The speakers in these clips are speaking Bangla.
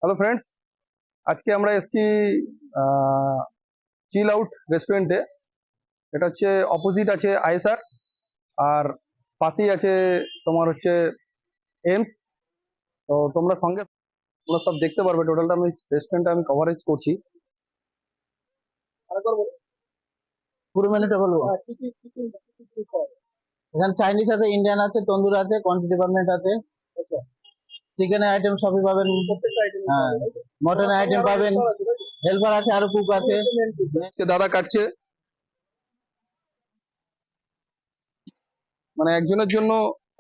হ্যালো ফ্রেন্ডস, আজকে আমরা এসেছি চিল আউট রেস্টুরেন্টে। এটা হচ্ছে অপোজিট আছে আইএসআর, আর পাশেই আছে তোমার হচ্ছে এমস। তো তোমরা সঙ্গে তোমরা সব দেখতে পারবে। টোটালটা আমি রেস্টুরেন্টটা আমি কভারেজ করছি। পুরো মেনুটা বলবো। এখানে চাইনিজ আছে, ইন্ডিয়ান আছে, তন্দুর আছে, কোয়ান্টিটি ডিপার্টমেন্ট আছে। আচ্ছা, চিকেনের আইটেম সবই পাবেন। হ্যাঁ, মটনের আইটেম পাবেন, হেল্পার আছে, আরো কুক আছে। আজকে দাদা কাটছে, মানে একজনের জন্য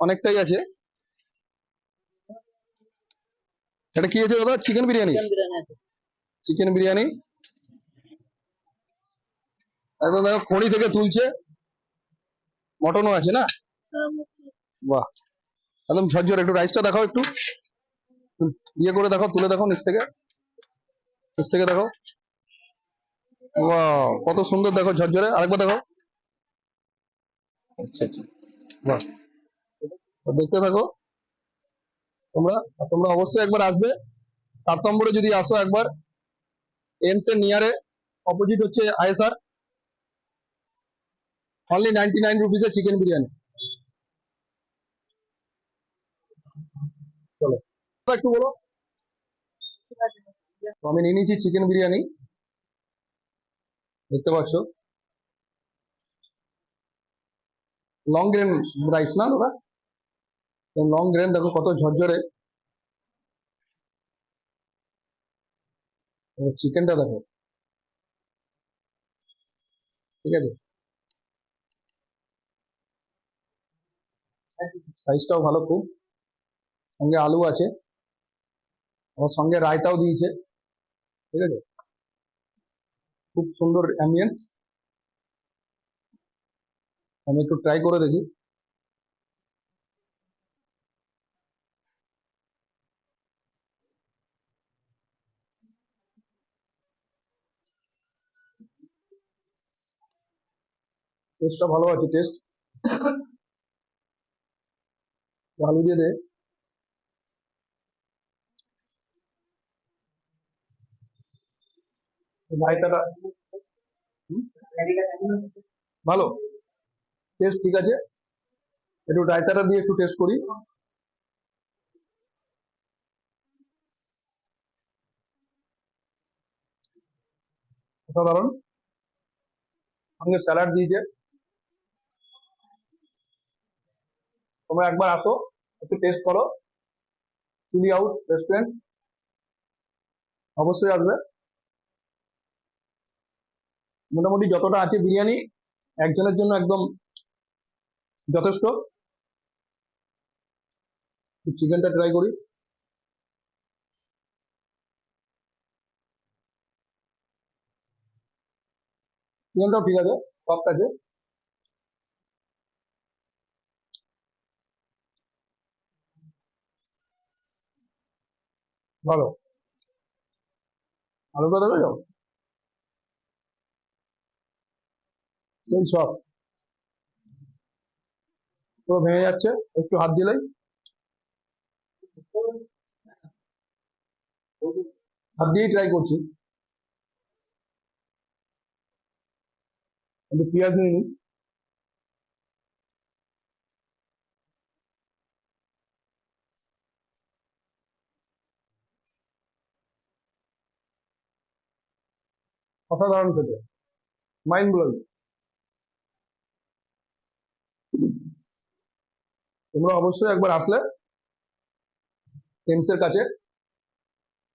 অনেকটাই আছে। এটা কি আছে দাদা? চিকেন বিরিয়ানি। চিকেন বিরিয়ানি একদম দেখো খড়ি থেকে তুলছে। মটনও আছে না? বাহ, একদম ঝরঝর। একটু রাইসটা দেখাও, একটু ইয়ে করে দেখাও, তুলে দেখো নিচ থেকে। নিচ থেকে দেখো, বাহ কত সুন্দর, দেখো ঝরঝরে। আরেকবার দেখো। আচ্ছা আচ্ছা, বাহ, দেখতে থাকো তোমরা। তোমরা অবশ্যই একবার আসবে 7 নম্বরে যদি আসো একবার। এমস এর নিয়ারে অপোজিট হচ্ছে আইএসআর। অনলি 99 রুপিস এর চিকেন বিরিয়ানি। চলো একটু বলো। তো আমি নিয়ে নিয়েছি চিকেন বিরিয়ানি, দেখতে পাচ্ছ। লং গ্রেন রাইস না দাদা? লং গ্রেন দেখো কত ঝরঝরে। চিকেনটা দেখো, ঠিক আছে, সাইজটাও ভালো খুব। সঙ্গে আলু আছে, আমার সঙ্গে রায়তাও দিয়েছে, ঠিক আছে। খুব সুন্দর অ্যাম্বিয়েন্স। আমি একটু ট্রাই করে দেখি। টেস্টটা ভালো আছে, টেস্ট আলু দিয়ে দে। রায়তাটা ভালো, টেস্ট ঠিক আছে। একটু রায়তাটা দিয়ে একটু টেস্ট করি। অসাধারণ। সঙ্গে স্যালাড দিয়েছে। তোমরা একবার আসো, এসে টেস্ট করো চিলি আউট রেস্টুরেন্ট। অবশ্যই আসবে। মোটামুটি যতটা আছে বিরিয়ানি একজনের জন্য একদম যথেষ্ট। চিকেনটা ট্রাই করি। চিকেনটাও ঠিক আছে, সফট আছে। ভালো। আলুটা দেখে যাও, সেই সব পুরো ভেঙে যাচ্ছে একটু হাত দিলেই। হাত দিয়েই ট্রাই করছি। একটু পেঁয়াজ নিয়ে নিই। অসাধারণ খেতে, মাইন্ড ব্লোয়িং। তোমরা অবশ্যই একবার আসলে টেমসের কাছে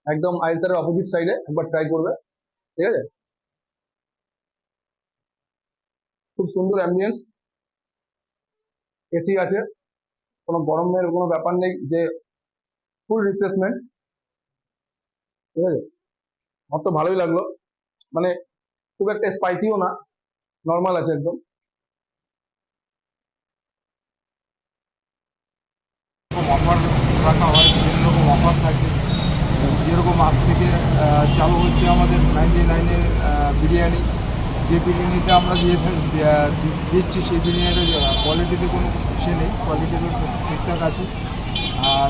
একদম আইসার অপোজিট সাইডে একবার ট্রাই করবে, ঠিক আছে। খুব সুন্দর অ্যাম্বিয়েন্স, এসি আছে, কোনো গরমের কোনো ব্যাপার নেই, যে ফুল রিফ্রেশমেন্ট, ঠিক আছে। আমার তো ভালোই লাগলো, মানে খুব একটা স্পাইসিও না, নর্মাল আছে একদম। অফার রাখা হয়, বিভিন্ন রকম অফার থাকে। যেরকম আজ থেকে চালু হচ্ছে আমাদের 99-এর বিরিয়ানি। যে বিরিয়ানিটা আমরা দিচ্ছি সেই বিরিয়ানিটা কোয়ালিটিতে কোনো সে নেই, কোয়ালিটিতে ঠিকঠাক আছে। আর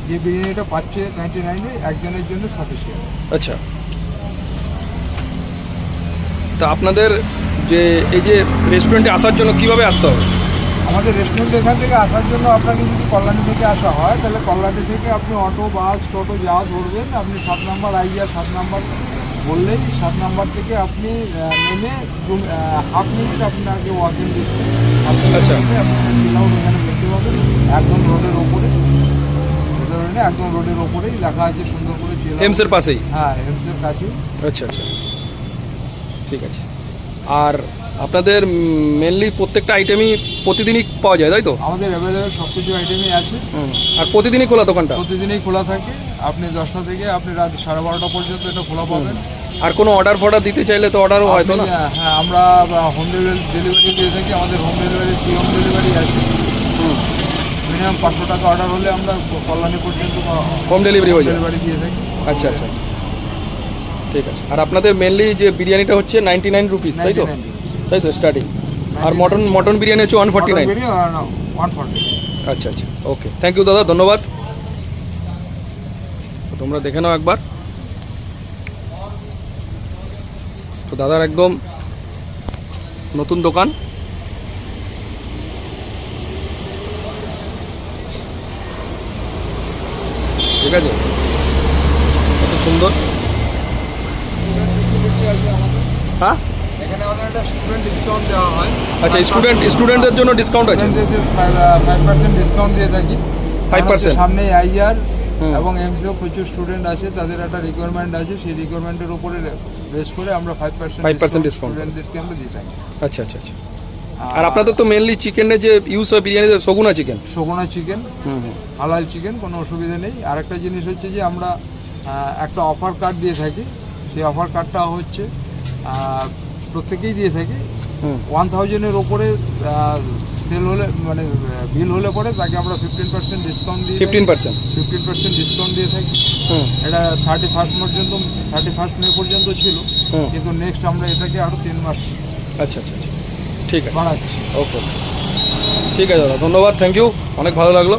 যে যে বিরিয়ানিটা পাচ্ছে 99-এ একজনের জন্য সাফিসিয়েন্ট। আচ্ছা, তা আপনাদের যে এই যে রেস্টুরেন্টে আসার জন্য কিভাবে আসতে হবে? আমাদের রেস্টুরেন্ট এখান থেকে আসার জন্য আপনাকে যদি কল্যাণী থেকে আসা হয় তাহলে কল্যাণী থেকে আপনি অটো, বাস, টোটো যা ধরবেন, আপনি 7 নম্বর আইডিয়া 7 নম্বর বললেই 7 নম্বর থেকে আপনি নেমে হাফ মিনিট আপনাকে ওয়াকিং ডিস্টেন্স আচ্ছা। এখানে দেখতে পাবেন, একদম রোডের ওপরে, একদম রোডের ওপরেই লেখা আছে সুন্দর করে এমসের পাশেই? হ্যাঁ, এমসের কাছে। আচ্ছা আচ্ছা, ঠিক আছে। আর আপনাদের মেনলি প্রত্যেকটা আইটেমই প্রতিদিনই পাওয়া যায়, তাই তো? আমাদের অ্যাভেলেবেল সব কিছু আইটেমই আছে, আর প্রতিদিনই খোলা দোকানটা? প্রতিদিনই খোলা থাকে। আপনি 10টা থেকে আপনি রাত 12:30 পর্যন্ত এটা খোলা পাবেন। আর কোনো অর্ডার ফর্ডার দিতে চাইলে তো অর্ডারও হয়তো না? হ্যাঁ, আমরা হোম ডেলিভারি দিয়ে থাকি। আমাদের home delivery, free home delivery আছে। মিনিমাম 500 টাকা অর্ডার হলে আমরা কল্যাণী পর্যন্ত হোম ডেলিভারি হয়ে যায়? ডেলিভারি দিয়ে থাকি। আচ্ছা আচ্ছা, ঠিক আছে। আর আপনাদের মেনলি যে বিরিয়ানিটা হচ্ছে 99 রুপিস, তাই তো? 99 তাই তো স্টার্টিং। আর মটন বিরিয়ানি হচ্ছে 149? 140। আচ্ছা আচ্ছা, ওকে, থ্যাংক ইউ দাদা, ধন্যবাদ। তো তোমরা দেখে নাও একবার। তো দাদার একদম নতুন দোকান। ঠিক আছে, কত সুন্দর। হ্যাঁ, এখানে আমাদের একটা স্টুডেন্ট ডিসকাউন্ট দেওয়া হয়। আচ্ছা, স্টুডেন্টদের জন্য ডিসকাউন্ট আছে? 5% ডিসকাউন্ট দিয়ে থাকি। 5%? সামনে আইআর হুম। এবং এমসিও প্রচুর স্টুডেন্ট আছে, তাদের একটা রিকোয়ারমেন্ট আছে, সেই রিকোয়ারমেন্টের উপরে বেস করে আমরা 5% ডিসকাউন্ট স্টুডেন্টদেরকে আমরা দিয়ে থাকি। আচ্ছা আচ্ছা আচ্ছা। আর আপনাদের তো মেনলি চিকেনের যে ইউজ হয় বিরিয়ানিতে সগুনা চিকেন? সগুনা চিকেন, হুম, হালাল চিকেন, কোনো অসুবিধা নেই। আরেকটা জিনিস হচ্ছে যে আমরা একটা অফার কার্ড দিয়ে থাকি। সেই অফার কার্ডটা হচ্ছে প্রত্যেকেই দিয়ে থাকি। 1000-এর ওপরে সেল হলে, মানে বিল হলে পরে তাকে আমরা 15% ডিসকাউন্ট দিয়ে 15% ডিসকাউন্ট দিয়ে থাকি। এটা 31 মে পর্যন্ত ছিল, কিন্তু নেক্সট আমরা এটাকে আরও 3 মাস আচ্ছা আচ্ছা আচ্ছা, ঠিক আছে, বাড়াচ্ছি। ওকে, ঠিক আছে দাদা, ধন্যবাদ, থ্যাংক ইউ, অনেক ভালো লাগলো।